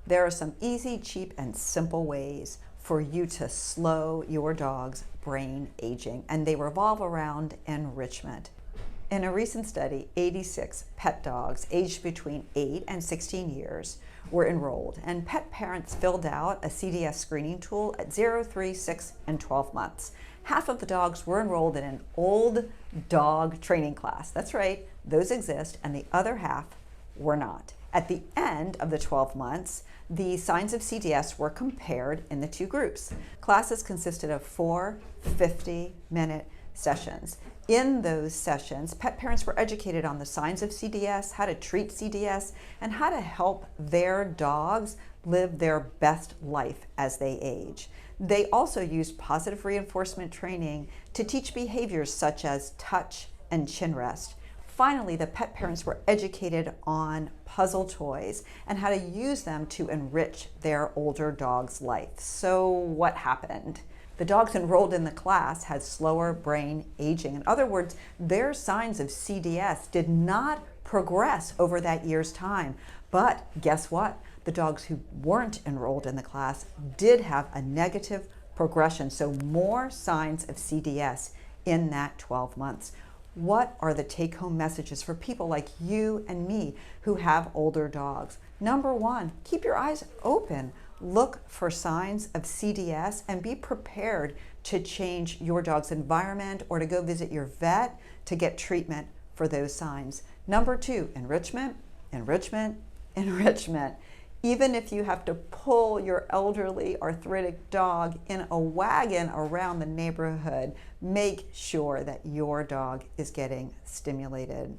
There are some easy, cheap, and simple ways for you to slow your dog's brain aging, and they revolve around enrichment. In a recent study, 86 pet dogs aged between 8 and 16 years were enrolled, and pet parents filled out a CDS screening tool at 0, 3, 6, and 12 months. Half of the dogs were enrolled in an old dog training class. That's right, those exist, and the other half were not. At the end of the 12 months, the signs of CDS were compared in the two groups. Classes consisted of 4 50-minute sessions. In those sessions, pet parents were educated on the signs of CDS, how to treat CDS, and how to help their dogs live their best life as they age. They also used positive reinforcement training to teach behaviors such as touch and chin rest. Finally, the pet parents were educated on puzzle toys and how to use them to enrich their older dog's life. So what happened? The dogs enrolled in the class had slower brain aging. In other words, their signs of CDS did not progress over that year's time. But guess what? The dogs who weren't enrolled in the class did have a negative progression, so more signs of CDS in that 12 months. What are the take-home messages for people like you and me who have older dogs? Number one, keep your eyes open. Look for signs of CDS and be prepared to change your dog's environment or to go visit your vet to get treatment for those signs. Number two, enrichment, enrichment, enrichment. Even if you have to pull your elderly arthritic dog in a wagon around the neighborhood, make sure that your dog is getting stimulated.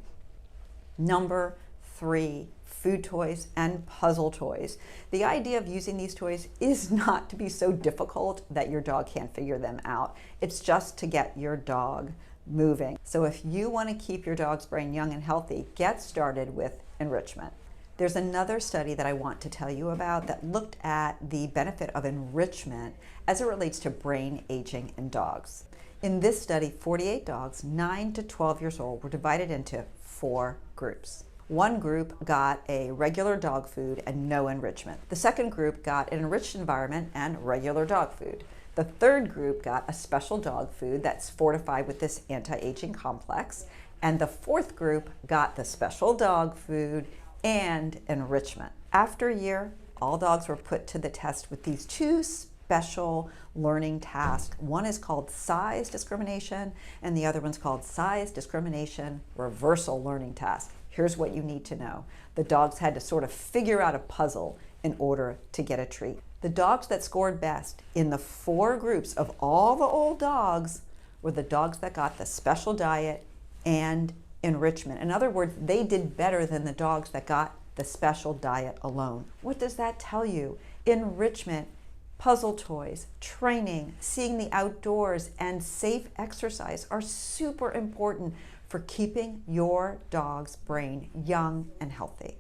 Number three, food toys and puzzle toys. The idea of using these toys is not to be so difficult that your dog can't figure them out. It's just to get your dog moving. So if you want to keep your dog's brain young and healthy, get started with enrichment. There's another study that I want to tell you about that looked at the benefit of enrichment as it relates to brain aging in dogs. In this study, 48 dogs, 9 to 12 years old, were divided into 4 groups. One group got a regular dog food and no enrichment. The second group got an enriched environment and regular dog food. The third group got a special dog food that's fortified with this anti-aging complex. And the fourth group got the special dog food and enrichment. After a year, all dogs were put to the test with these 2 special learning tasks. One is called size discrimination, and the other one's called size discrimination reversal learning task. Here's what you need to know. The dogs had to sort of figure out a puzzle in order to get a treat. The dogs that scored best in the 4 groups of all the old dogs were the dogs that got the special diet and enrichment. In other words, they did better than the dogs that got the special diet alone. What does that tell you? Enrichment, puzzle toys, training, seeing the outdoors, and safe exercise are super important for keeping your dog's brain young and healthy.